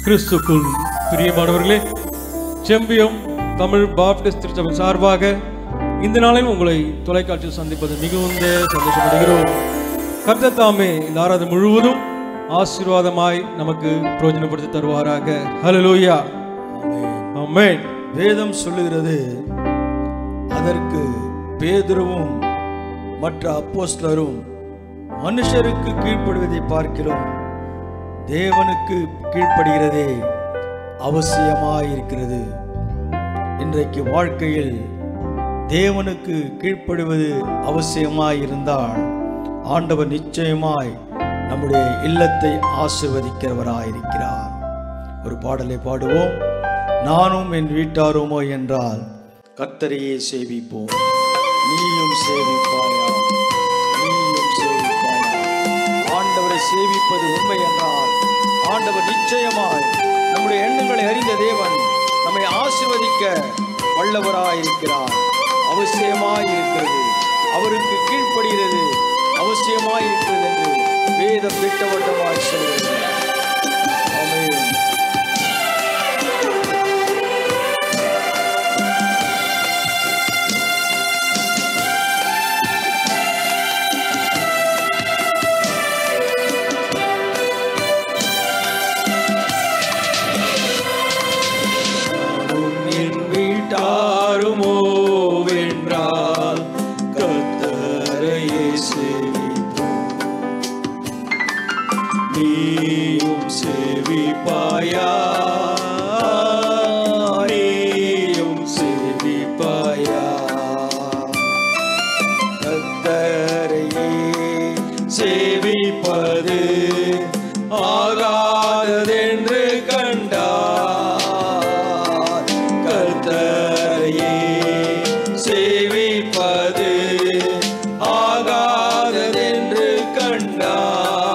கிறிஸ்துக்குள் பிரியமானவர்களே, செம்பியம் தமிழ் பாப்டிஸ்ட் திருச்சபை சார்பாக இந்த நாளில் உங்களை தொலைக்காட்சியில் சந்திப்பது மிகுந்த சந்தோஷப்படுகிறோம். கர்த்தர் தாமே இந்த ஆராதனை முழுவதும் ஆசீர்வாதமாய் நமக்கு பிரயோஜனப்படுத்தி தருவாராக. ஹல்லேலூயா, ஆமென். வேதம் சொல்லுகிறது, அதற்கு பேதுருவும் மற்ற அப்போஸ்தலரும் மனுஷருக்கு கீழ்ப்படுவதை பார்க்கிறோம், தேவனுக்கு கீழ்ப்படுகிறதே அவசியமாயிருக்கிறது. இன்றைக்கு வாழ்க்கையில் தேவனுக்கு கீழ்ப்படுவது அவசியமாயிருந்தால் ஆண்டவர் நிச்சயமாய் நம்முடைய இல்லத்தை ஆசீர்வதிக்கிறவராயிருக்கிறார். ஒரு பாடலை பாடுவோம். நானும் என் வீட்டாருமோ என்றால் கர்த்தரையே சேவிப்போம். நீயும் சேவிப்பாயா, நீயும் சேவிப்பாயா. ஆண்டவரை சேவிப்பது உண்மை என்றால் ஆண்டவர் நிச்சயமாய் நம்முடைய எண்ணங்களை அறிந்த தேவன் நம்மை ஆசீர்வதிக்க வல்லவராயிருக்கிறார். அவசியமாயிருக்கிறது, அவருக்கு கீழ்ப்படுகிறது அவசியமாயிருக்கிறது என்று வேதம் திட்டவட்டமாய் சொல்கிறது. ஆமென். வீட்டாருமோ வென்றால் கர்த்தரையே சேவிப்போம். நீயும் சேவிப்பாயா, நீயும் சேவிப்பாயா. கர்த்தரையே சேவிப்பது ஆகாததென்று கண்டார். கர்த்தரையே சேவிப்பது ஆகாததென்று கண்டார்.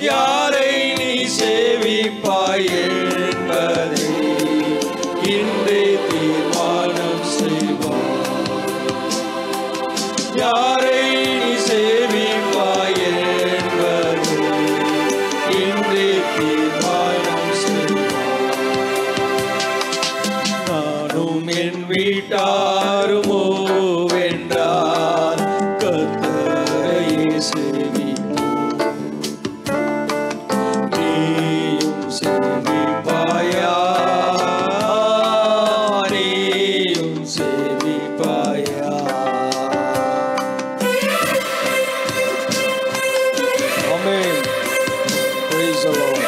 யாரை நீ சேவிப்பாய் என்பதை இன்றே தீர்மானம் செய்வார். யாரை நீ சேவிப்பாய் என்பதை இன்றே தீர்மானம் செய்வார். நானும் என் வீட்டாருமோ வென்றால் கர்த்தரையே சேவிப்போம். நீயும் சேவிப்பாயா, நீயும் சேவிப்பாயா. ஆமென். Praise the Lord.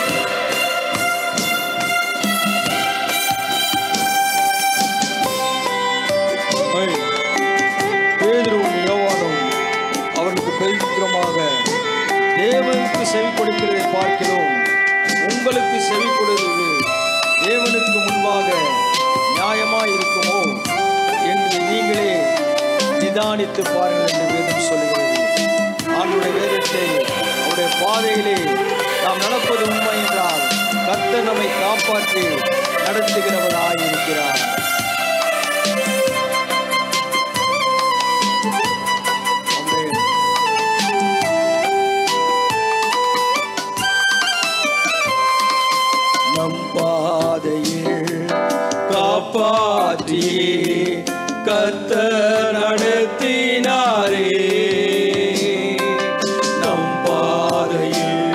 ஆமென். பேதுருவும் யோவானும் அவர்களுக்கு பிரதித்திரமாக, தேவனுக்கு செவி கொடுக்கிறதை பார்க்கிறோம், உங்களுக்கு செவி கொடுக்கிறது தேவனுக்கு முன்பாக நியாயமாய் இருக்குமோ என்று நீங்களே நிதானித்து பாருங்கள் என்று வேதம் சொல்லுகிறது. ஆண்டுடைய வேதத்தை அவருடைய பாதையிலே நாம் நடப்பது உண்மை என்றால் கர்த்தர் நம்மை காப்பாற்றி நடத்துகிறவராயிருக்கிறார். ஆமென். நம் பாதையில் காப்பாற்றி கர்த்தர் நடத்தினாரே. நம் பாதையில்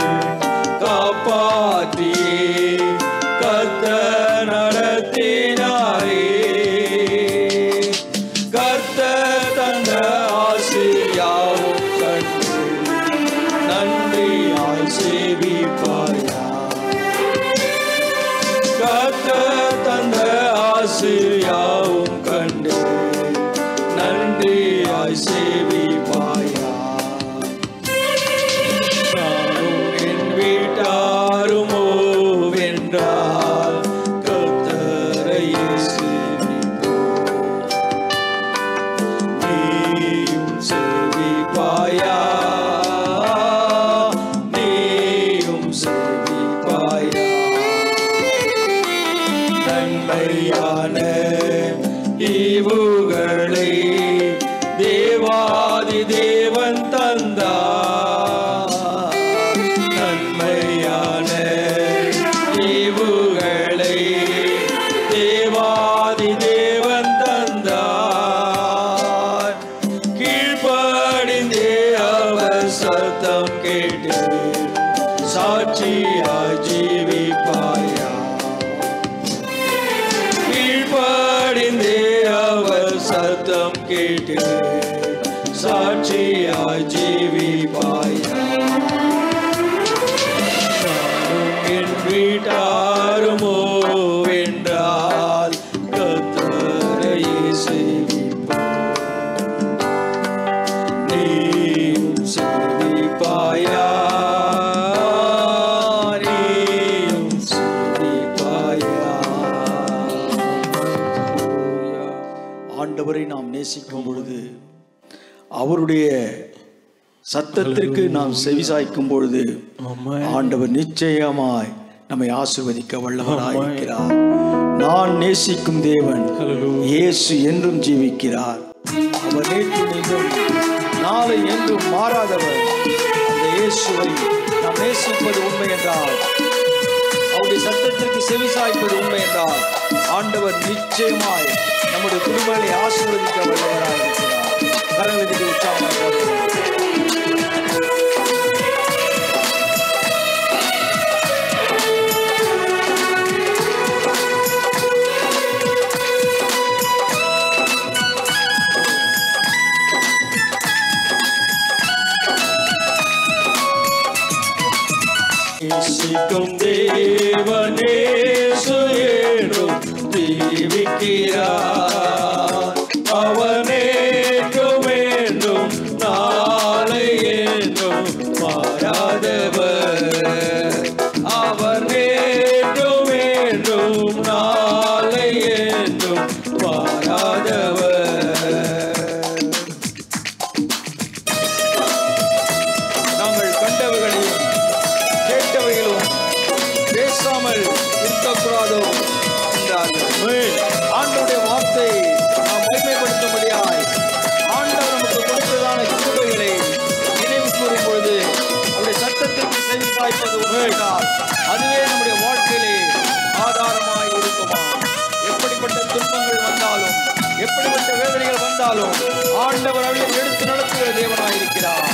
காப்பாற்றி கர்த்தர் நடத்தினாரே. கர்த்தர் தந்த ஆசீர்வாதம் கண்டு நன்றியாய் சேவிப்பாயா. கர்த்தர் தந்த ஆசீர்வாதம் கண்டு நன்றியாய் சேவிப்பாயா. நானும் என் வீட்டாருமோ வென்றால் கர்த்தரையே சேவிப்போம். நீயும் சேவிப்பாயா, நீயும் சேவிப்பாயா. நன்மையான ஈவுகளை தேவாதி தேவன் தந்தார். நன்மையான சத்தம் கேட்டு சாட்சியாய் ஜீவிப்பாயா? கீழ்ப்படிந்தே அவர் சத்தம் கேட்டு சாட்சியாய் ஜீவிப்பாயா? நானும் என் வீட்டாருமோ என்றால் கர்த்தரையே சேவிப்போம். நீயும் சேவிப்பாயா? நீயும் சேவிப்பாயா? ஆண்டவரை நாம் நேசிக்கும் பொழுது, அவருடைய சத்தத்திற்கு நாம் செவிசாய்க்கும் பொழுது, ஆண்டவர் நிச்சயமாய் நம்மை ஆசீர்வதிக்க வல்லவராய் இருக்கிறார். நான் நேசிக்கும் தேவன் இயேசு என்றும் ஜீவிக்கிறார். அவர் நேற்று என்றும் நாளை என்றும் மாறாதவர். அந்த இயேசுவை நாம் நேசிப்பது உண்மை என்றால், அவருடைய சத்தத்திற்கு செவிசாய்ப்பது உண்மை என்றால், ஆண்டவர் நிச்சயமாய் நம்முடைய குடும்பங்களை ஆசீர்வதிக்க வல்லவராய் இருக்கிறார். கரங்களுக்கு உற்சாகமாக நேசிக்கும் தேவனே சுயேனும் ஜீவிக்கிறார். அவனேற்றும் என்றும் நாளை என்றும் மாறாதவர். அவர் நேற்றும் என்றும் நாளை என்றும் மாறாதவர். நாங்கள் கண்டவைகளையும் கேட்டவைகளும் பேசாமல் இருக்கக்கூடாதோ என்றார்கள். ஆண்டவருடைய வார்த்தை நாம் மகிமைப்படுத்தும்படியாய் ஆண்டவர் நமக்கு கொடுத்ததான கிருபைகளை நினைவு கூறும் பொழுது அவருடைய சத்தத்திற்கு செவிசாய்ப்பது உண்மையால் அதுவே நம்முடைய வாழ்க்கையிலே ஆதாரமாய் இருக்குமா? எப்படிப்பட்ட துன்பங்கள் வந்தாலும், எப்படிப்பட்ட வேதனைகள் வந்தாலும், ஆண்டவர் அவர்களை எடுத்து நடத்துகிற தேவனாய் இருக்கிறார்.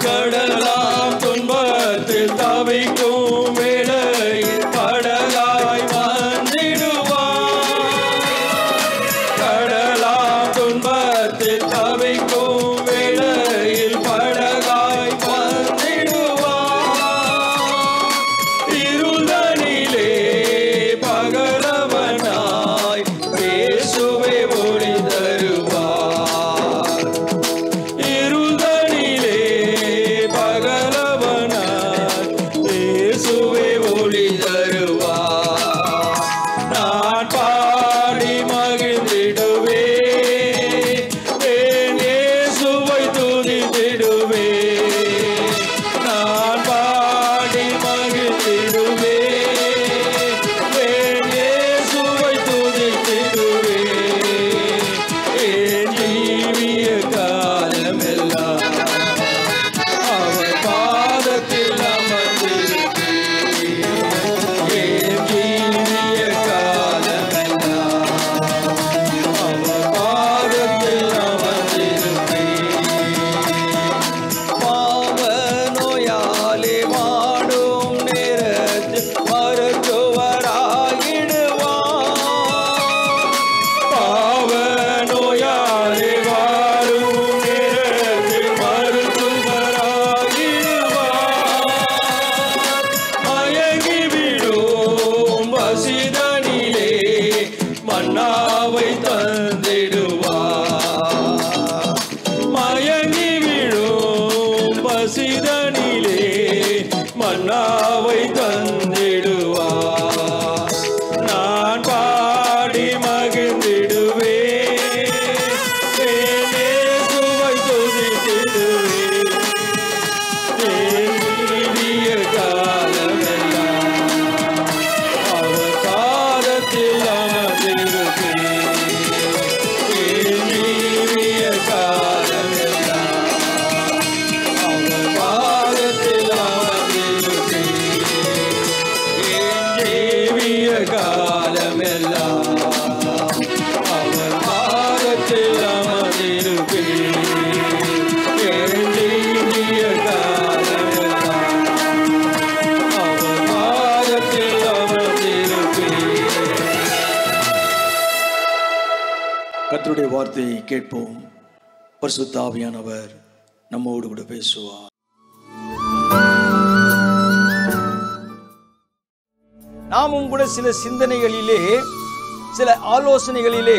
கடலாம் துன்பத்தில் தவிக்கும் வேளையில் கடலாய் வந்திடுவார். கடலாம் துன்பத்தில் தவிக்கும் வேளையில் படகாய் வந்திடுவார். இருளனிலே பகலவனாய் இயேசுவே ஒளி தருவார். இருளனிலே பகலவனாய் இயேசுவே ஒளி தருவார். நான் பாடி மகிழ்ந்திடுவேன், என் இயேசுவை துதித்திடுவேன். நான் பாடி மகிழ்ந்திடுவேன், என் இயேசுவை துதித்திடுவேன். என் ஜீவிய காலமெல்லாம் அவர் பாதத்தில் அமர்ந்திருப்பேன். என் ஜீவிய காலமெல்லாம் அவர் பாதத்தில் அமர்ந்திருப்பேன். பாவ நோயாலே வாடும் நேரத்தில் மருத்துவராகிடுவார். பாவ நோயாலே வாரும் நேரத்தில் மருத்துவராகிடுவார். மயங்கிவிடும் பசிதனிலே மன்னாவை தந்திடுவார். மயங்கிவிடும் பசிதனிலே மன்னாவை தந்திடுவார். நான் பாடி மகிழ்ந்திடுவேன், என் இயேசுவை துதித்திடுவேன். என் ஜீவிய காலமெல்லாம் அவர் பாதத்தில் அமர்ந்திருப்பேன். கர்த்தருடைய வார்த்தையை கேட்போம். பரிசுத்த ஆவியானவர் நம்மோடு கூட பேசுவார். நாமும் கூட சில சிந்தனைகளிலே, சில ஆலோசனைகளிலே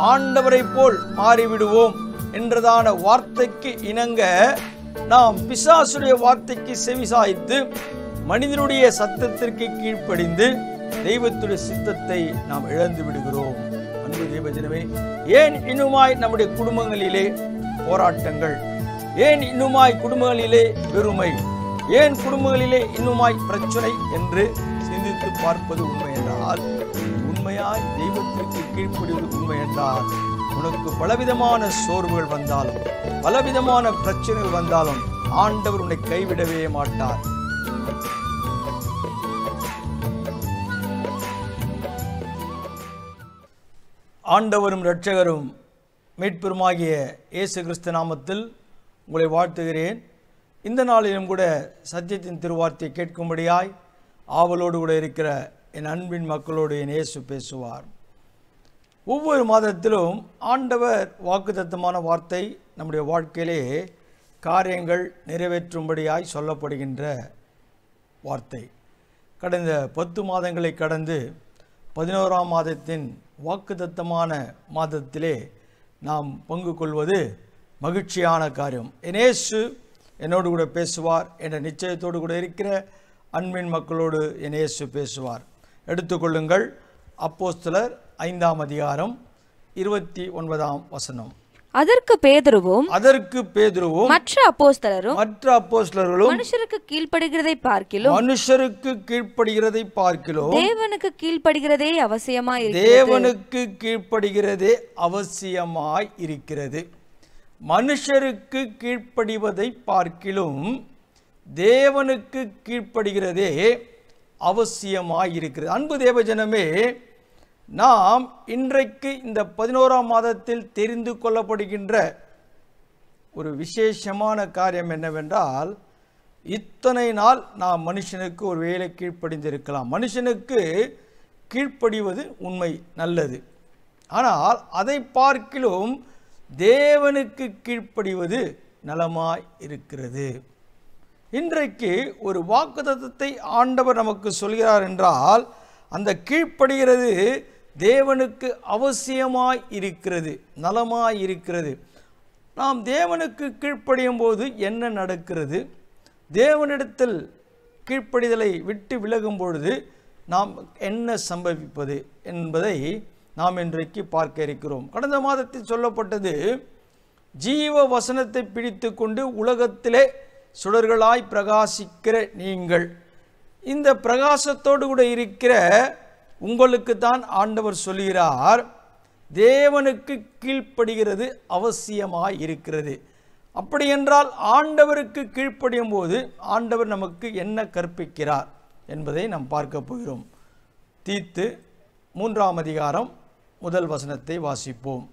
ஆண்டவரை போல் மாறிவிடுவோம் என்றதான வார்த்தைக்கு இணங்க நாம் பிசாசுடைய வார்த்தைக்கு செவிசாய்த்து மனிதனுடைய சத்தத்திற்கு கீழ்ப்படிந்து தெய்வத்துடைய சித்தத்தை நாம் இழந்து விடுகிறோம். அன்பு தேவஜனமே, ஏன் இன்னுமாய் நம்முடைய குடும்பங்களிலே போராட்டங்கள், ஏன் இன்னுமாய் குடும்பங்களிலே வெறுமை, ஏன் குடும்பங்களிலே இன்னுமாய் பிரச்சனை என்று சிந்தித்து பார்ப்பது உண்மை என்றால், உண்மையாய் தெய்வத்திற்கு கீழ்ப்படிவது உண்மை என்றால், உனக்கு பலவிதமான சோர்வுகள் வந்தாலும், பலவிதமான பிரச்சனைகள் வந்தாலும் ஆண்டவர் உன்னை கைவிடவே மாட்டார். ஆண்டவரும் இரட்சகரும் மீட்பெருமாகிய இயேசு கிறிஸ்து நாமத்தில் உங்களை வாழ்த்துகிறேன். இந்த நாளிலும் கூட சத்தியத்தின் திருவார்த்தையை கேட்கும்படியாய் ஆவலோடு கூட இருக்கிற என் அன்பின் மக்களோடு என் இயேசு பேசுவார். ஒவ்வொரு மாதத்திலும் ஆண்டவர் வாக்குத்தத்தமான வார்த்தை நம்முடைய வாழ்க்கையிலே காரியங்கள் நிறைவேற்றும்படியாய் சொல்லப்படுகின்ற வார்த்தை. கடந்த 10 மாதங்களை கடந்து 11ஆம் மாதத்தின் வாக்குத்தத்தமான மாதத்திலே நாம் பங்கு கொள்வது மகிழ்ச்சியான காரியம். என் இயேசு என்னோடு கூட பேசுவார் என்ற நிச்சயத்தோடு கூட இருக்கிற அன்பின் மக்களோடு என் இயேசு பேசுவார். எடுத்துக்கொள்ளுங்கள், அப்போஸ்தலர் 5ஆம் அதிகாரம் 29ஆம் வசனம். அதற்கு பேதுருவும் மற்ற அப்போஸ்தலர்களும் மனுஷருக்கு கீழ்ப்படுகிறதை பார்க்கிலும் தேவனுக்கு கீழ்ப்படுகிறதே அவசியமாய் இருக்கிறது. மனுஷருக்கு கீழ்ப்படிவதை பார்க்கிலும் தேவனுக்கு கீழ்ப்படுகிறதே அவசியமாய் இருக்கிறது. அன்பு தேவஜனமே, நாம் இன்றைக்கு இந்த 11ஆம் மாதத்தில் தெரிந்து கொள்ளப்படுகின்ற ஒரு விசேஷமான காரியம் என்னவென்றால், இத்தனை நாள் நாம் மனுஷனுக்கு ஒரு வேளை கீழ்ப்படிந்திருக்கலாம். மனுஷனுக்கு கீழ்ப்படிவது உண்மை, நல்லது. ஆனால் அதை பார்க்கிலும் தேவனுக்கு கீழ்ப்படிவது நலமாய் இருக்கிறது. இன்றைக்கு ஒரு வாக்குத்தத்தத்தை ஆண்டவர் நமக்கு சொல்கிறார் என்றால், அந்த கீழ்ப்படுகிறது தேவனுக்கு அவசியமாய் இருக்கிறது, நலமாய் இருக்கிறது. நாம் தேவனுக்கு கீழ்ப்படியும் போது என்ன நடக்கிறது, தேவனிடத்தில் கீழ்ப்படிதலை விட்டு விலகும் பொழுது நாம் என்ன சம்பவிப்பது என்பதை நாம் இன்றைக்கு பார்க்க இருக்கிறோம். கடந்த மாதத்தில் சொல்லப்பட்டது, ஜீவ வசனத்தை பிடித்து கொண்டு உலகத்திலே சுடர்களாய் பிரகாசிக்கிற நீங்கள், இந்த பிரகாசத்தோடு கூட இருக்கிற உங்களுக்கு தான் ஆண்டவர் சொல்கிறார், தேவனுக்கு கீழ்ப்படுகிறது அவசியமாய் இருக்கிறது. அப்படி என்றால் ஆண்டவருக்கு கீழ்ப்படியும் போது ஆண்டவர் நமக்கு என்ன கற்பிக்கிறார் என்பதை நாம் பார்க்க போகிறோம். தீத்து 3ஆம் அதிகாரம் 1 வசனத்தை வாசிப்போம்.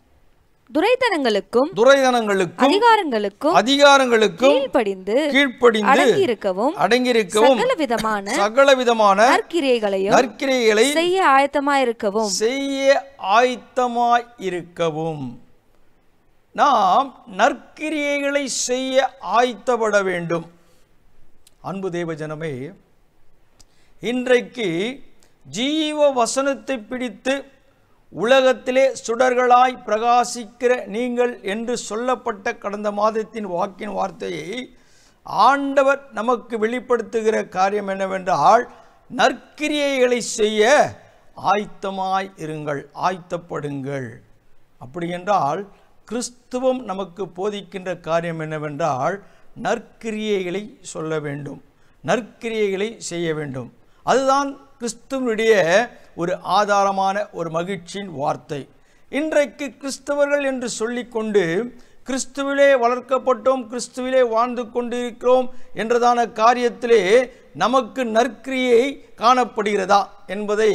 துரைத்தனங்களுக்கும் அதிகாரங்களுக்கும் கீழ்ப்படிந்து அடங்கியிருக்கவும் சகலவிதமான நற்கிரியைகளை செய்ய ஆயத்தமாயிருக்கவும். நாம் நற்கிரியைகளை செய்ய ஆயத்தப்பட வேண்டும். அன்பு தேவஜனமே, இன்றைக்கு ஜீவ வசனத்தை பிடித்து உலகத்திலே சுடர்களாய் பிரகாசிக்கிற நீங்கள் என்று சொல்லப்பட்ட கடந்த மாதத்தின் வாக்கின் வார்த்தையை ஆண்டவர் நமக்கு வெளிப்படுத்துகிற காரியம் என்னவென்றால், நற்கிரியைகளை செய்ய ஆயத்தமாய் இருங்கள், ஆயத்தப்படுங்கள். அப்படி என்றால் கிறிஸ்துவம் நமக்கு போதிக்கின்ற காரியம் என்னவென்றால், நற்கிரியைகளை சொல்ல வேண்டும், நற்கிரியைகளை செய்ய வேண்டும். அதுதான் கிறிஸ்துவனுடைய ஒரு ஆதாரமான ஒரு மகிழ்ச்சியின் வார்த்தை. இன்றைக்கு கிறிஸ்தவர்கள் என்று சொல்லிக்கொண்டு கிறிஸ்துவிலே வளர்க்கப்பட்டோம், கிறிஸ்துவிலே வாழ்ந்து கொண்டிருக்கிறோம் என்றதான காரியத்திலே நமக்கு நற்கிரியை காணப்படுகிறதா என்பதை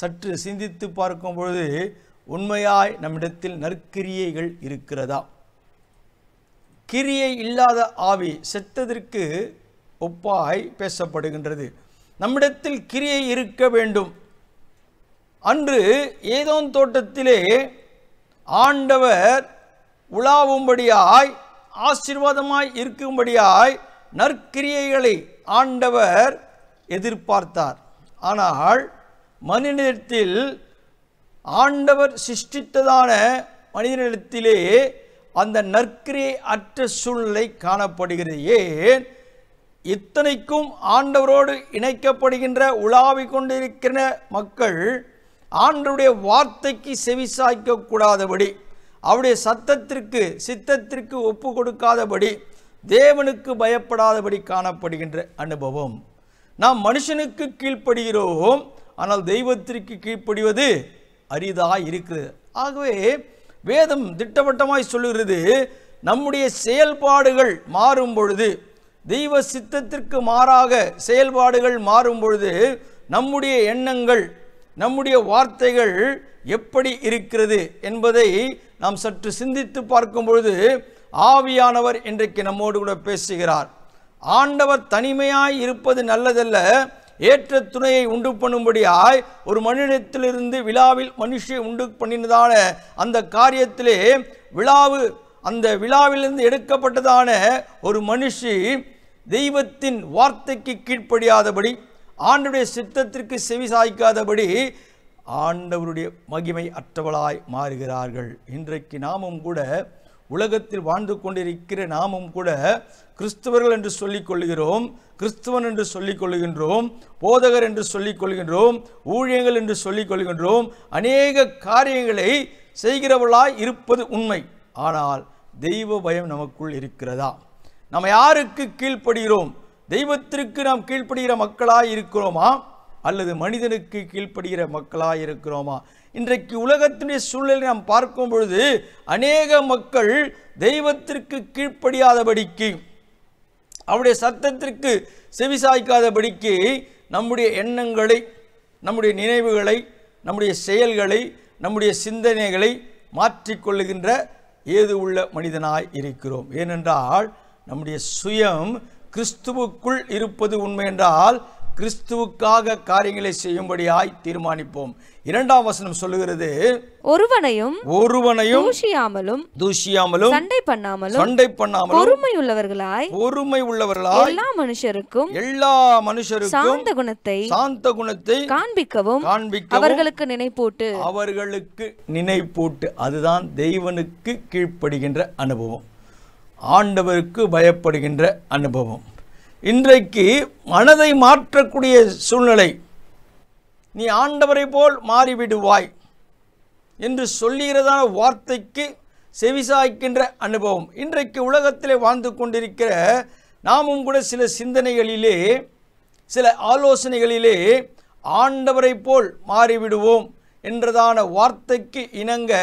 சற்று சிந்தித்து பார்க்கும் பொழுது உண்மையாய் நம்மிடத்தில் நற்கிரியைகள் இருக்கிறதா? கிரியை இல்லாத ஆவி செத்ததற்கு ஒப்பாய் பேசப்படுகின்றது. நம்மிடத்தில் கிரியை இருக்க வேண்டும். அன்று ஏதோன் தோட்டத்திலே ஆண்டவர் உலாவும்படியாய் ஆசீர்வாதமாய் இருக்கும்படியாய் நற்கிரியைகளை ஆண்டவர் எதிர்பார்த்தார். ஆனால் மனிதனிடத்தில் ஆண்டவர் சிருஷ்டித்ததான மனிதனிடத்திலே அந்த நற்கிரியை அற்ற சூழ்நிலை காணப்படுகிறது. ஏன்? இத்தனைக்கும் ஆண்டவரோடு இணைக்கப்படுகின்ற உலாவிக் கொண்டிருக்கிற மக்கள் ஆண்டவருடைய வார்த்தைக்கு செவிசாய்க்க கூடாதபடி, அவருடைய சித்தத்திற்கு ஒப்பு கொடுக்காதபடி, தேவனுக்கு பயப்படாதபடி காணப்படுகின்ற அனுபவம். நாம் மனுஷனுக்கு கீழ்ப்படுகிறோம், ஆனால் தெய்வத்திற்கு கீழ்ப்படிவது அரிதாய் இருக்கிறது. ஆகவே வேதம் திட்டவட்டமாய் சொல்லுகிறது, நம்முடைய செயல்பாடுகள் மாறும் பொழுது, தெய்வ சித்தத்திற்கு மாறாக செயல்பாடுகள் மாறும் பொழுது, நம்முடைய எண்ணங்கள், நம்முடைய வார்த்தைகள் எப்படி இருக்கிறது என்பதை நாம் சற்று சிந்தித்து பார்க்கும் பொழுது ஆவியானவர் இன்றைக்கு நம்மோடு கூட பேசுகிறார். ஆண்டவர் தனிமையாய் இருப்பது நல்லதல்ல, ஏற்ற துணையை உண்டு பண்ணும்படியாய் ஒரு மனிதத்திலிருந்து விழாவில் மனுஷியை உண்டு பண்ணினதான அந்த காரியத்திலே அந்த விழாவிலிருந்து எடுக்கப்பட்டதான ஒரு மனுஷி தெய்வத்தின் வார்த்தைக்கு கீழ்ப்படியாதபடி, ஆண்டவருடைய சித்தத்திற்கு செவிசாய்க்காதபடி ஆண்டவருடைய மகிமை அற்றவளாய் மாறுகிறார்கள். இன்றைக்கு நாமும் கூட உலகத்தில் வாழ்ந்து கொண்டிருக்கிற நாமும் கூட கிறிஸ்தவர்கள் என்று சொல்லிக் கொள்கிறோம், கிறிஸ்துவன் என்று சொல்லிக் கொள்கின்றோம், போதகர் என்று சொல்லிக் கொள்கின்றோம், ஊழியங்கள் என்று சொல்லிக் கொள்கின்றோம், அநேக காரியங்களை செய்கிறவர்களாய் இருப்பது உண்மை. ஆனால் தெய்வ பயம் நமக்குள் இருக்கிறதா? நம்ம யாருக்கு கீழ்ப்படுகிறோம்? தெய்வத்திற்கு நாம் கீழ்ப்படுகிற மக்களாய் இருக்கிறோமா, அல்லது மனிதனுக்கு கீழ்ப்படுகிற மக்களாய் இருக்கிறோமா? இன்றைக்கு உலகத்தினுடைய சூழ்நிலை நாம் பார்க்கும் பொழுது அநேக மக்கள் தெய்வத்திற்கு கீழ்ப்படியாதபடிக்கு, அவருடைய சத்தத்திற்கு செவிசாய்க்காதபடிக்கு நம்முடைய எண்ணங்களை, நம்முடைய நினைவுகளை, நம்முடைய செயல்களை, நம்முடைய சிந்தனைகளை மாற்றிக்கொள்ளுகின்ற ஏது உள்ள மனிதனாய் இருக்கிறோம். ஏனென்றால் நம்முடைய சுயம் கிறிஸ்துவுக்குள் இருப்பது உண்மை என்றால் கிறிஸ்துவுக்காக காரியங்களை செய்யும்படியாய் தீர்மானிப்போம். 2ஆம் வசனம் சொல்லுகிறது, ஒருவனையும் தூஷியாமலும் சண்டை பண்ணாமலும் பொறுமை உள்ளவர்களாய் எல்லா மனுஷருக்கும் சாந்த குணத்தை காண்பிக்கவும் அவர்களுக்கு நினைப்பூட்டு. அதுதான் தெய்வனுக்கு கீழ்ப்படுகின்ற அனுபவம், ஆண்டவருக்கு பயப்படுகின்ற அனுபவம். இன்றைக்கு மனதை மாற்றக்கூடிய சூழ்நிலை, நீ ஆண்டவரை போல் மாறிவிடுவாய் என்று சொல்லுகிறதான வார்த்தைக்கு செவிசாய்க்கின்ற அனுபவம். இன்றைக்கு உலகத்திலே வாழ்ந்து கொண்டிருக்கிற நாமும் கூட சில சிந்தனைகளிலே, சில ஆலோசனைகளிலே ஆண்டவரை போல் மாறிவிடுவோம் என்றதான வார்த்தைக்கு இணங்க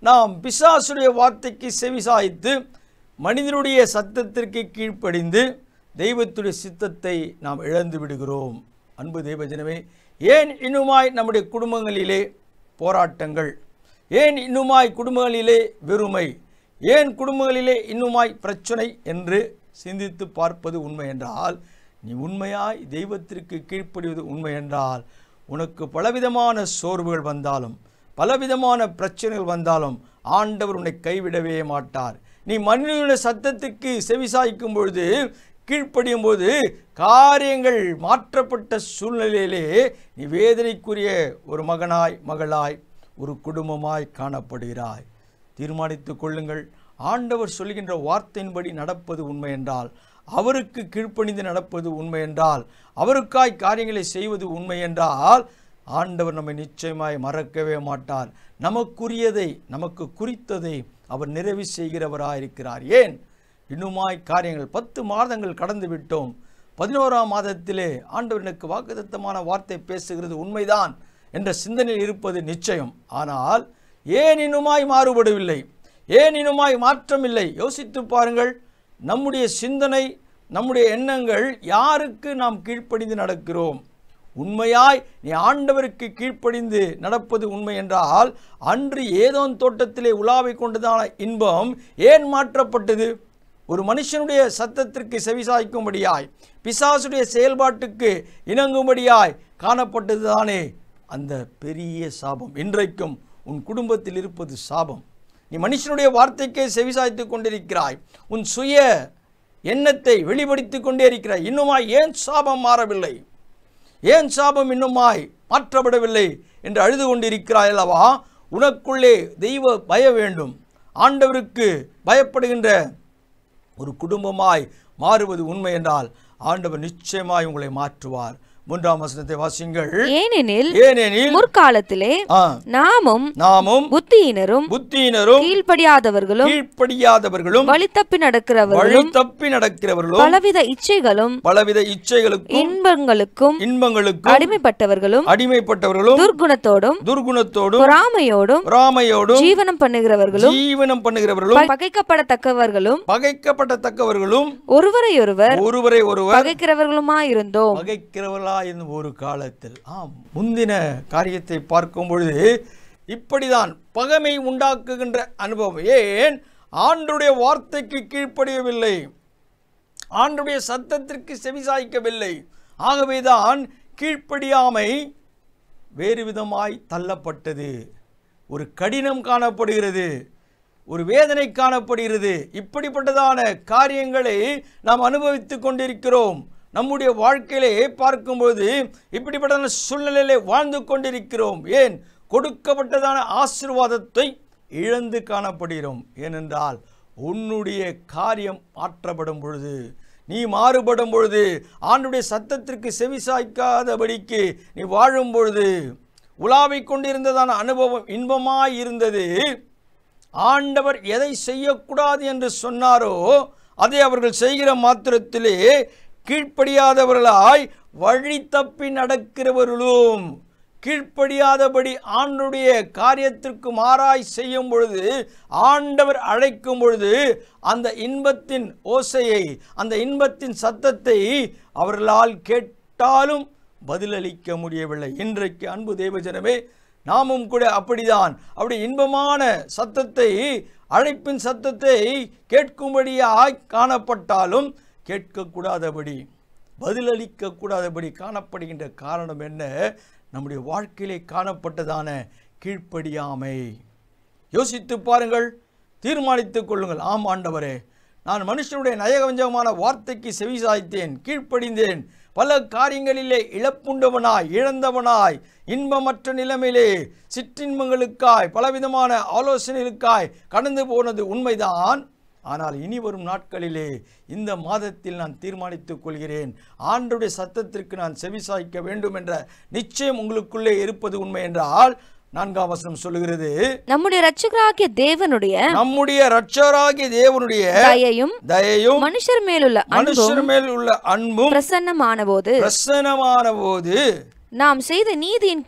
நாம் பிசாசுடைய வார்த்தைக்கு செவிசாய்த்து மனிதனுடைய சத்தத்திற்கு கீழ்ப்படிந்து தெய்வத்துடைய சித்தத்தை நாம் இழந்து விடுகிறோம். அன்பு தெய்வஜனமே, ஏன் இன்னுமாய் நம்முடைய குடும்பங்களிலே போராட்டங்கள், ஏன் இன்னுமாய் குடும்பங்களிலே வெறுமை, ஏன் குடும்பங்களிலே இன்னுமாய் பிரச்சனை என்று சிந்தித்து பார்ப்பது உண்மை என்றால், நீ உண்மையாய் தெய்வத்திற்கு கீழ்ப்படிவது உண்மை என்றால், உனக்கு பலவிதமான சோர்வுகள் வந்தாலும், பலவிதமான பிரச்சனைகள் வந்தாலும் ஆண்டவர் உன்னை கைவிடவே மாட்டார். நீ மனிதனுடைய சத்தத்துக்கு செவிசாய்க்கும் பொழுது, கீழ்ப்படியும் போது காரியங்கள் மாற்றப்பட்ட சூழ்நிலையிலே நீ வேதனைக்குரிய ஒரு மகனாய், மகளாய், ஒரு குடும்பமாய் காணப்படுகிறாய். தீர்மானித்து கொள்ளுங்கள். ஆண்டவர் சொல்கின்ற வார்த்தையின்படி நடப்பது உண்மை என்றால், அவருக்கு கீழ்ப்பணிந்து நடப்பது உண்மை என்றால், அவருக்காய் காரியங்களை செய்வது உண்மை என்றால், ஆண்டவர் நம்மை நிச்சயமாய் மறக்கவே மாட்டார். நமக்குரியதை, நமக்கு குறித்ததை அவர் நிறைவு செய்கிறவராயிருக்கிறார். ஏன் இன்னுமாய் காரியங்கள் 10 மாதங்கள் கடந்து விட்டோம். 11ஆம் மாதத்திலே ஆண்டவர் எனக்கு வாக்குத்தத்தமான வார்த்தை பேசுகிறது உண்மைதான் என்ற சிந்தனையில் இருப்பது நிச்சயம். ஆனால் ஏன் இன்னுமாய் மாறுபடவில்லை? ஏன் இன்னுமாய் மாற்றமில்லை? யோசித்து பாருங்கள். நம்முடைய சிந்தனை, நம்முடைய எண்ணங்கள், யாருக்கு நாம் கீழ்ப்படிந்து நடக்கிறோம்? உண்மையாய் நீ ஆண்டவருக்கு கீழ்ப்படிந்து நடப்பது உண்மை என்றால், அன்று ஏதோன் தோட்டத்திலே உலாவிக் கொண்டதான இன்பம் ஏன் மாற்றப்பட்டது? ஒரு மனுஷனுடைய சத்தத்திற்கு செவிசாய்க்கும்படியாய், பிசாசுடைய செயல்பாட்டுக்கு இணங்கும்படியாய் காணப்பட்டது தானே அந்த பெரிய சாபம். இன்றைக்கும் உன் குடும்பத்தில் இருப்பது சாபம். நீ மனுஷனுடைய வார்த்தைக்கே செவிசாய்த்து கொண்டிருக்கிறாய். உன் சுய எண்ணத்தை வெளிப்படுத்தி கொண்டே இருக்கிறாய். இன்னுமாய் ஏன் சாபம் மாறவில்லை, ஏன் சாபம் இன்னுமாய் மாற்றப்படவில்லை என்று அழுது கொண்டிருக்கிறாய் அல்லவா? உனக்குள்ளே தெய்வ பய வேண்டும். ஆண்டவருக்கு பயப்படுகின்ற ஒரு குடும்பமாய் மாறுவது உண்மை என்றால் ஆண்டவர் நிச்சயமாய் உங்களை மாற்றுவார். 3ஆம் வசனத்தை வாசிங்கள். ஏனெனில் முற்காலத்திலே நாமும் புத்தியினரும் கீழ்ப்படியாதவர்களும் வழி தப்பி நடக்கிறவர்களும் பலவித இச்சைகளுக்கும் இன்பங்களுக்கும் அடிமைப்பட்டவர்களும் துர்குணத்தோடும் பொறாமையோடும் ஜீவனம் பண்ணுகிறவர்களும் பகைக்கப்படத்தக்கவர்களும் ஒருவரை பகைக்கிறவர்களுமாயிருந்தோம். ஒரு காலத்தில் முந்தின காரியத்தை பார்க்கும் பொழுது இப்படிதான் பகைமை உண்டாக்குகின்ற அனுபவம். ஏன்? ஆண்டவருடைய வார்த்தைக்கு கீழ்ப்படியவில்லை, ஆண்டவருடைய சத்தத்திற்கு செவிசாய்க்கவில்லை. ஆகவேதான் கீழ்ப்படியாமை வேறு விதமாய் தள்ளப்பட்டது. ஒரு கடினம் காணப்படுகிறது, ஒரு வேதனை காணப்படுகிறது. இப்படிப்பட்டதான காரியங்களை நாம் அனுபவித்துக் கொண்டிருக்கிறோம். நம்முடைய வாழ்க்கையிலே பார்க்கும்போது இப்படிப்பட்ட சூழ்நிலையிலே வாழ்ந்து கொண்டிருக்கிறோம். ஏன்? கொடுக்கப்பட்டதான ஆசீர்வாதத்தை இழந்து காணப்படுகிறோம். ஏனென்றால் உன்னுடைய காரியம் மாற்றப்படும் பொழுது, நீ மாறுபடும் பொழுது, ஆண்டவருடைய சத்தத்திற்கு செவிசாய்க்காதபடிக்கு நீ வாழும் பொழுது, உலாவிக் கொண்டிருந்ததான அனுபவம் இன்பமாய் இருந்தது. ஆண்டவர் எதை செய்யக்கூடாது என்று சொன்னாரோ அதை அவர்கள் செய்கிற மாத்திரத்திலே கீழ்ப்படியாதவர்களாய் வழி தப்பி நடக்கிறவர்களும், கீழ்ப்படியாதபடி ஆண்டவருடைய காரியத்திற்கு மாறாய் செய்யும் பொழுது, ஆண்டவர் அழைக்கும் பொழுது அந்த இன்பத்தின் ஓசையை, அந்த இன்பத்தின் சத்தத்தை அவர்களால் கேட்டாலும் பதிலளிக்க முடியவில்லை. இன்றைக்கு அன்பு தேவஜனமே, நாமும் கூட அப்படிதான். அப்படி இன்பமான சத்தத்தை, அழைப்பின் சத்தத்தை கேட்கும்படியாய் காணப்பட்டாலும் கேட்கக்கூடாதபடி, பதிலளிக்கக்கூடாதபடி காணப்படுகின்ற காரணம் என்ன? நம்முடைய வாழ்க்கையிலே காணப்பட்டதான கீழ்ப்படியாமை. யோசித்து பாருங்கள், தீர்மானித்துக் கொள்ளுங்கள். ஆம் ஆண்டவரே, நான் மனுஷனுடைய நயவஞ்சகமான வார்த்தைக்கு செவிசாய்த்தேன், கீழ்ப்படிந்தேன். பல காரியங்களிலே இழப்புண்டவனாய், இழந்தவனாய், இன்பமற்ற நிலைமையிலே சிற்றின்பங்களுக்காய், பலவிதமான ஆலோசனைகளுக்காய் கடந்து போனது உண்மைதான். ஆனால் இனி வரும் நாட்களிலே, இந்த மாதத்தில் நான் தீர்மானித்துக் கொள்கிறேன், ஆண்டவருடைய சத்தத்திற்கு நான் செவிசாய்க்க வேண்டும் என்ற நிச்சயம் உங்களுக்குள்ளே இருப்பது உண்மை என்றால், 4ஆம் வசனம் சொல்லுகிறது, நம்முடைய இரட்சகராகிய தேவனுடைய தயையும் மனுஷர் மேல் உள்ள அன்பும் பிரசன்னமான போது நாம் செய்த நீதியின்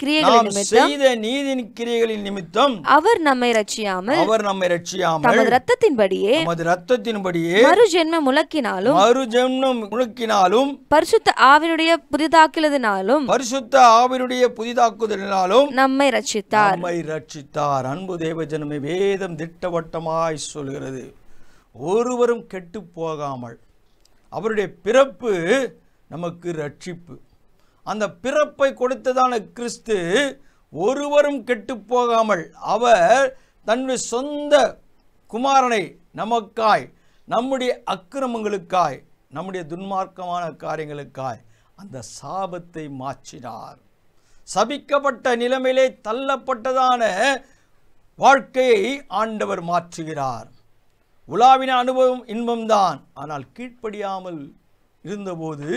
கிரியைகளின் நிமித்தம் அவர் நம்மை ரட்சியாமல் தமது இரத்தத்தின்படியே மறு ஜென்மம் முழக்கினாலும் பரிசுத்த ஆவியுடைய புதிதாக்குதலினாலும் நம்மை ரட்சித்தார். அன்பு தேவஜனமே, வேதம் திட்டவட்டமாய் சொல்கிறது, ஒருவரும் கெட்டு போகாமல். அவருடைய பிறப்பு நமக்கு ரட்சிப்பு. அந்த பிறப்பை கொடுத்ததான கிறிஸ்து ஒருவரும் கெட்டு போகாமல் அவர் தன்னுடைய சொந்த குமாரனை நமக்காய், நம்முடைய அக்கிரமங்களுக்காய், நம்முடைய துன்மார்க்கமான காரியங்களுக்காய் அந்த சாபத்தை மாற்றினார். சபிக்கப்பட்ட நிலைமையிலே தள்ளப்பட்டதான வாழ்க்கையை ஆண்டவர் மாற்றுகிறார். உலாவின அனுபவம் இன்பம்தான். ஆனால் கீழ்ப்படியாமல் இருந்தபோது,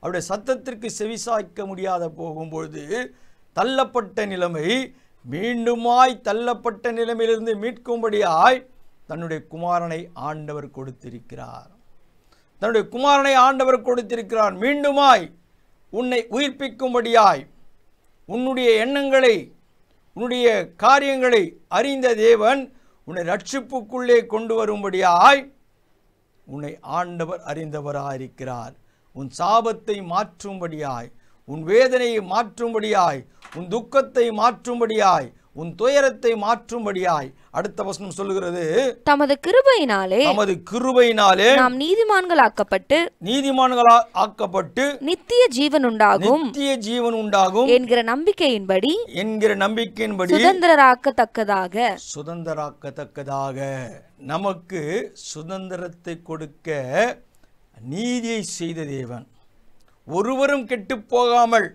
அவருடைய சத்தத்திற்கு செவிசாய்க்க முடியாத போகும்பொழுது தள்ளப்பட்ட நிலைமை, மீண்டுமாய் தள்ளப்பட்ட நிலைமையிலிருந்து மீட்கும்படியாய் தன்னுடைய குமாரனை ஆண்டவர் கொடுத்திருக்கிறார். மீண்டுமாய் உன்னை உயிர்ப்பிக்கும்படியாய், உன்னுடைய எண்ணங்களை, உன்னுடைய காரியங்களை அறிந்த தேவன் உன்னை ரட்சிப்புக்குள்ளே கொண்டு வரும்படியாய் உன்னை ஆண்டவர் அறிந்தவராயிருக்கிறார். உன் சாபத்தை மாற்றும்படியாய், உன் வேதனையை மாற்றும்படியாய், உன் துக்கத்தை மாற்றும்படியாய், உன் துயரத்தை மாற்றும்படியாய். அடுத்த வசனம் சொல்லுகிறது, தமது கிருபையினாலே நாம் நீதிமான்களாக்கப்பட்டு நித்திய ஜீவன் உண்டாகும் என்கிற நம்பிக்கையின்படி சுதந்திரராக்கத்தக்கதாக நமக்கு சுதந்திரத்தை கொடுக்க நீதியை செய்த தேவன். ஒருவரும் கெட்டு போகாமல்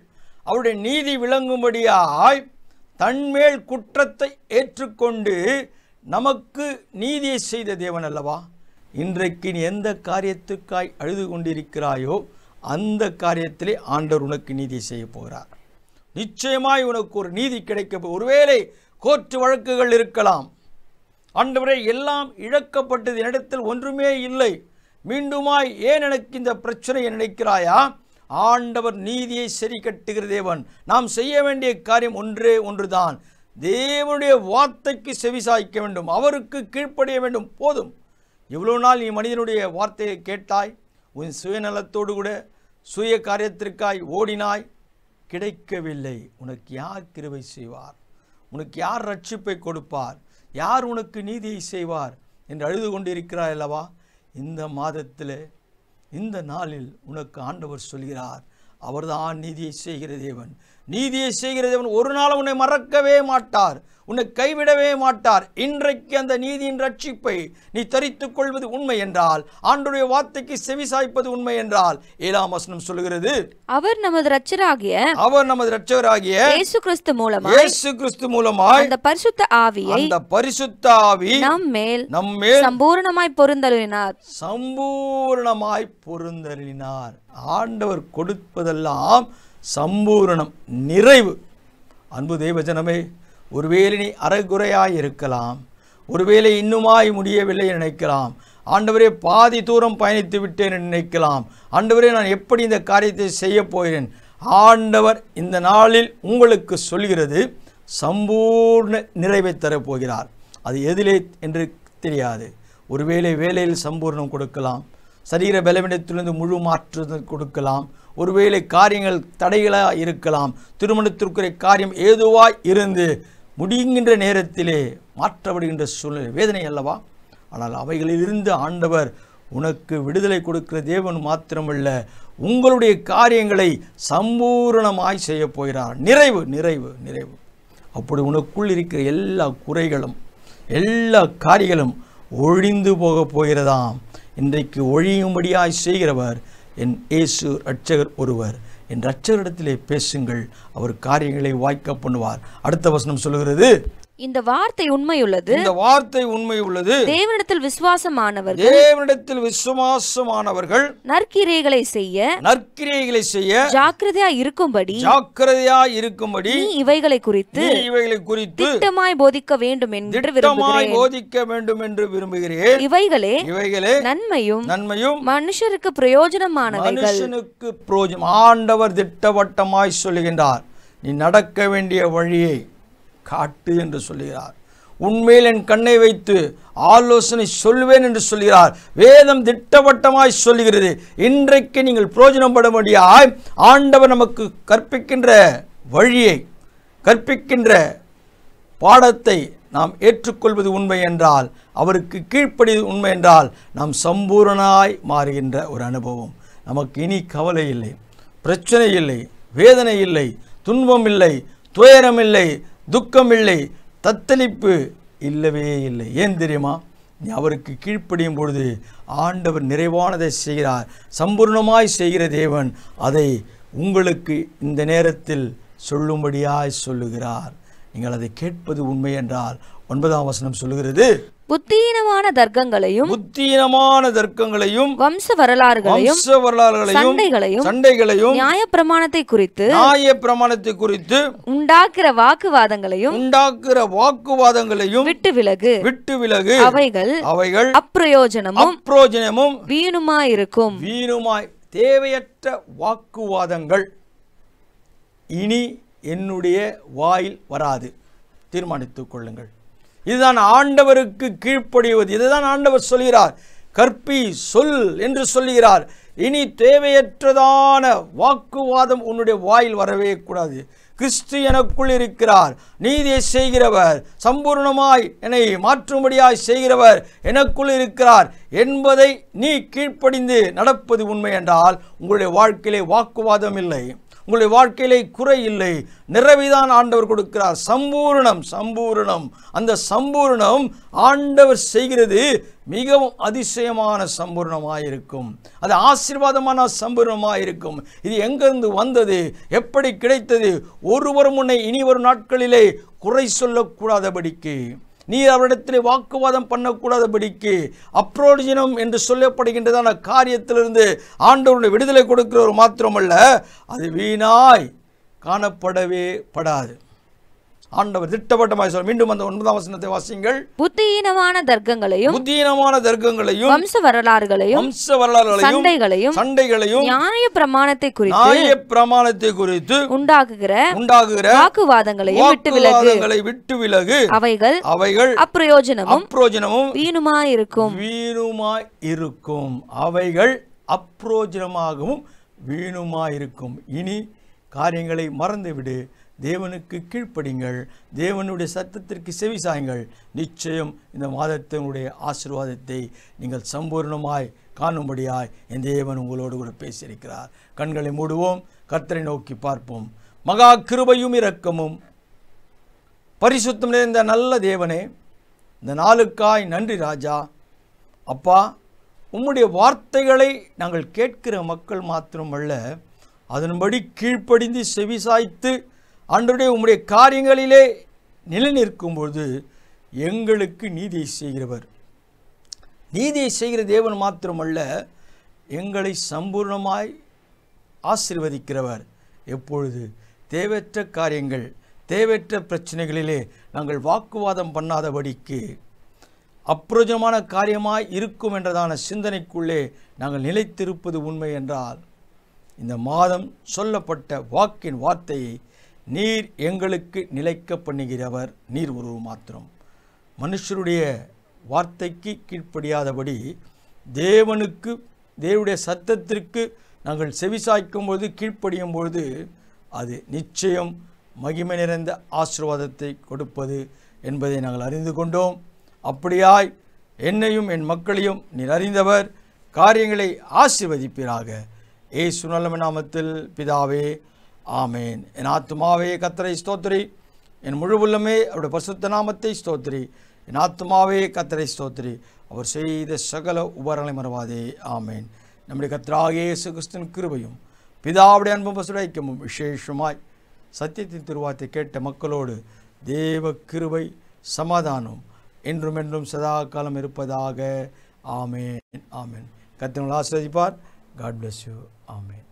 அவருடைய நீதி விளங்கும்படியாய் தன்மேல் குற்றத்தை ஏற்றுக்கொண்டு நமக்கு நீதியை செய்த தேவன் அல்லவா? இன்றைக்கு நீ எந்த காரியத்துக்காய் அழுது கொண்டிருக்கிறாயோ அந்த காரியத்திலே ஆண்டவர் உனக்கு நீதி செய்ய போகிறார். நிச்சயமாய் உனக்கு ஒரு நீதி கிடைக்க. ஒருவேளை கோர்ட்டு வழக்குகள் இருக்கலாம். ஆண்டவரே, எல்லாம் இழக்கப்பட்டது, என்னிடத்தில் ஒன்றுமே இல்லை, மீண்டுமாய் ஏன் எனக்கு இந்த பிரச்சனையை நினைக்கிறாயா? ஆண்டவர் நீதியை சரி கட்டுகிற தேவன். நாம் செய்ய வேண்டிய காரியம் ஒன்றுதான். தேவனுடைய வார்த்தைக்கு செவிசாய்க்க வேண்டும், அவருக்கு கீழ்ப்படிய வேண்டும். போதும். எவ்வளோ நாள் நீ மனிதனுடைய வார்த்தையை கேட்டாய், உன் சுயநலத்தோடு கூட சுய காரியத்திற்காய் ஓடினாய், கிடைக்கவில்லை. உனக்கு யார் கிருபை செய்வார்? உனக்கு யார் ரட்சிப்பை கொடுப்பார்? யார் உனக்கு நீதியை செய்வார் என்று அழுது கொண்டிருக்கிறாய் அல்லவா? இந்த மாதத்தில், இந்த நாளில் உனக்கு ஆண்டவர் சொல்கிறார், அவர்தான் நீதியை செய்கிற தேவன். நீதியை செய்கிற தேவன் ஒரு நாள் உன்னை மறக்கவே மாட்டார், உன்னை கைவிடவே மாட்டார். இன்றைக்கு அந்த நீதியின் ரட்சிப்பை நீ தரித்துக் கொள்வது உண்மை என்றால், ஆண்டவருடைய வார்த்தைக்கு செவிசாய்ப்பது உண்மை என்றால், 7ஆம் வசனம் சொல்கிறது, அவர் நமது இரட்சகராகிய இயேசு கிறிஸ்து மூலமாய் அந்த பரிசுத்த ஆவி நம்மேல் சம்பூரணமாய் பொருந்தருளினார். ஆண்டவர் கொடுப்பதெல்லாம் சம்பூரணம், நிறைவு. அன்பு தேவஜனமே, ஒருவேளை நீ அரைகுறையாய் இருக்கலாம், ஒருவேளை இன்னுமாய் முடியவில்லை நினைக்கலாம். ஆண்டவரே, பாதி தூரம் பயணித்து விட்டேன் நினைக்கலாம். ஆண்டவரே, நான் எப்படி இந்த காரியத்தை செய்ய போகிறேன்? ஆண்டவர் இந்த நாளில் உங்களுக்கு சொல்கிறது, சம்பூர்ண நிறைவை தரப்போகிறார். அது எதிலே என்று தெரியாது. ஒருவேளை வேலையில் சம்பூர்ணம் கொடுக்கலாம், சரீர பலவீனத்திலிருந்து முழு மாற்றுதல் கொடுக்கலாம், ஒருவேளை காரியங்கள் தடைகளாக இருக்கலாம், திருமணத்திற்குரிய காரியம் ஏதுவாய் இருந்து முடிகின்ற நேரத்திலே மாற்றப்படுகின்ற சூழ்நிலை வேதனை அல்லவா? ஆனால் அவைகளிலிருந்து ஆண்டவர் உனக்கு விடுதலை கொடுக்கிற தேவன் மாத்திரமல்ல, உங்களுடைய காரியங்களை சம்பூரணமாய் செய்ய போகிறார். நிறைவு நிறைவு நிறைவு. அப்படி உனக்குள் இருக்கிற எல்லா குறைகளும் எல்லா காரியங்களும் ஒழிந்து போக போகிறதாம். இன்றைக்கு ஒழியும்படியாய் செய்கிறவர் என் இயேசு இரட்சகர் ஒருவர். என் இரட்சகரிடத்திலே பேசுங்கள், அவர் காரியங்களை வாய்க்க பண்ணுவார். அடுத்த வசனம் சொல்லுகிறது, இந்த வார்த்தை உண்மையுள்ளது, தேவனிடத்தில் விசுவாசமானவர்கள் நற்கிரியைகளை செய்ய ஜாக்கிரதையாய் இருக்கும்படி நீ இவைகளை குறித்து திட்டமாய் போதிக்க வேண்டும் என்று விரும்புகிறேன். இவைகளே நன்மையும் மனுஷருக்கு பிரயோஜனமானவைகள். ஆண்டவர் திட்டவட்டமாய் சொல்லுகின்றார், நீ நடக்க வேண்டிய வழியை காட்டு என்று சொல்கிறார். உண்மையில் என் கண்ணை வைத்து ஆலோசனை சொல்வேன் என்று சொல்கிறார். வேதம் திட்டவட்டமாய் சொல்லுகிறது. இன்றைக்கு நீங்கள் பிரயோஜனப்படும்படியாய் ஆண்டவர் நமக்கு கற்பிக்கின்ற வழியை, கற்பிக்கின்ற பாடத்தை நாம் ஏற்றுக்கொள்வது உண்மை என்றால், அவருக்கு கீழ்ப்படிவது உண்மை என்றால், நாம் சம்பூரணாய் மாறுகின்ற ஒரு அனுபவம். நமக்கு இனி கவலை இல்லை, பிரச்சனை இல்லை, வேதனை இல்லை, துன்பம் இல்லை, துயரம் இல்லை, துக்கம் இல்லை, தத்தளிப்பு இல்லவே இல்லை. ஏன் தெரியுமா? நீ அவருக்கு கீழ்ப்படியும் பொழுது ஆண்டவர் நிறைவானதை செய்கிறார், சம்பூர்ணமாய் செய்கிற தேவன் அதை உங்களுக்கு இந்த நேரத்தில் சொல்லும்படியாய் சொல்லுகிறார். நீங்கள் அதை கேட்பது உண்மை என்றால் 9ஆம் வசனம் சொல்லுகிறது, புத்தீனமான தர்க்கங்களையும் வம்ச வரலாறுகளையும் சண்டைகளையும் நியாயப்பிரமாணத்தை குறித்து உண்டாக்குற வாக்குவாதங்களையும் விட்டு விலகு. அவைகள் அப்பிரயோஜனமும் வீணுமாயிருக்கும். தேவையற்ற வாக்குவாதங்கள் இனி என்னுடைய வாயில் வராது. தீர்மானித்துக் கொள்ளுங்கள். இதுதான் ஆண்டவருக்கு கீழ்ப்படிவது. இதுதான் ஆண்டவர் சொல்கிறார், கற்பி சொல் என்று சொல்கிறார். இனி தேவையற்றதான வாக்குவாதம் உன்னுடைய வாயில் வரவே கூடாது. கிறிஸ்து எனக்குள் இருக்கிறார். நீதியை செய்கிறவர், சம்பூர்ணமாய் என்னை மாற்றும்படியாய் செய்கிறவர் எனக்குள் இருக்கிறார் என்பதை நீ கீழ்ப்படிந்து நடப்பது உண்மை என்றால் உங்களுடைய வாழ்க்கையிலே வாக்குவாதம் இல்லை, உங்களுடைய வாழ்க்கையிலே குறை இல்லை, நிறைவுதான் ஆண்டவர் கொடுக்கிறார். சம்பூர்ணம் சம்பூர்ணம். அந்த சம்பூர்ணம் ஆண்டவர் செய்கிறது மிகவும் அதிசயமான சம்பூர்ணமாயிருக்கும். அது ஆசீர்வாதமான சம்பூர்ணமாயிருக்கும். இது எங்கிருந்து வந்தது, எப்படி கிடைத்தது? ஒருவரும் உன்னை இனி வரும் நாட்களிலே குறை சொல்லக்கூடாதபடிக்கு, நீ அவரிடத்திலே வாக்குவாதம் பண்ணக்கூடாதபடிக்கு, அப்ரோஜனம் என்று சொல்லப்படுகின்றதான காரியத்திலிருந்து ஆண்டவருடைய விடுதலை கொடுக்கிறவர் மாத்திரமல்ல, அது வீணாய் காணப்படவே படாது. ஆண்டவர் திட்டவட்டமாய் சொல்ல. மீண்டும் அந்த 9ஆம் வசனத்தை வாசிங்கள். புத்தியீனமான தர்க்கங்களையும் வம்ச வரலாறுகளையும் சண்டைகளையும் நியாய பிரமாணத்தை குறித்து உண்டாக்குகிற வாக்குவாதங்களை விட்டு விலகு. அவைகள் அப்பிரயோஜனமும் வீணுமாயிருக்கும். அவைகள் அப்பிரயோஜனமாகவும் வீணுமாயிருக்கும். இனி காரியங்களை மறந்துவிடு. தேவனுக்கு கீழ்ப்படிங்கள், தேவனுடைய சத்தத்திற்கு செவிசாயுங்கள். நிச்சயம் இந்த மாதத்தினுடைய ஆசீர்வாதத்தை நீங்கள் சம்பூர்ணமாய் காணும்படியாய் என் தேவன் உங்களோடு கூட பேசியிருக்கிறார். கண்களை மூடுவோம், கர்த்தரை நோக்கி பார்ப்போம். மகா கிருபையும் இரக்கமும் பரிசுத்தம் நிறைந்த நல்ல தேவனே, இந்த நாளுக்காய் நன்றி ராஜா. அப்பா, உம்முடைய வார்த்தைகளை நாங்கள் கேட்கிற மக்கள் மாத்திரமல்ல, அதன்படி கீழ்ப்படிந்து செவிசாய்த்து ஆண்டவரே உம்முடைய காரியங்களிலே நிலைநிற்கும்போது எங்களுக்கு நீதியை செய்கிறவர், நீதியை செய்கிற தேவன் மாத்திரமல்ல, எங்களை சம்பூர்ணமாய் ஆசீர்வதிக்கிறவர். எப்பொழுது தேவையற்ற காரியங்கள், தேவையற்ற பிரச்சனைகளிலே நாங்கள் வாக்குவாதம் பண்ணாதபடிக்கு, அப்பிரயோஜனமான காரியமாய் இருக்கும் என்றதான சிந்தனைக்குள்ளே நாங்கள் நிலைத்திருப்பது உண்மை என்றால், இந்த மாதம் சொல்லப்பட்ட வாக்கின் வார்த்தையை நீர் எங்களுக்கு நிலைக்க பண்ணுகிறவர் நீர் ஒருவர் மாத்திரம். மனுஷருடைய வார்த்தைக்கு கீழ்ப்படியாதபடி தேவனுடைய சத்தத்திற்கு நாங்கள் செவிசாய்க்கும் பொழுது, கீழ்ப்படியும் பொழுது அது நிச்சயம் மகிமை நிறைந்த ஆசீர்வாதத்தை கொடுப்பது என்பதை நாங்கள் அறிந்து கொண்டோம். அப்படியாய் என்னையும் என் மக்களையும் நீர் அறிந்தவர். காரியங்களை ஆசீர்வதிப்பீராக. இயேசு நல்ல நாமத்தில் பிதாவே, ஆமேன். என் ஆத்துமாவே கர்த்தரை ஸ்தோத்திரி, என் முழு உள்ளமே அவருடைய பரிசுத்த நாமத்தை ஸ்தோத்திரி. என் ஆத்துமாவே கர்த்தரை ஸ்தோத்திரி, அவர் செய்த சகல உபகாரங்களை மறவாதே. ஆமேன். நம்முடைய கர்த்தராகிய இயேசு கிறிஸ்துவின் கிருபையும் பிதாவுடைய அன்பும் பரிசுத்த ஐக்கியமும் விசேஷமாய் சத்தியத்தின் திருவார்த்தை கேட்ட மக்களோடு தேவ கிருபை சமாதானம் என்றும் என்றும் சதா காலம் இருப்பதாக. ஆமேன். ஆமேன். கர்த்தர் உங்களை ஆசீர்வதிப்பார். God bless you. Amen.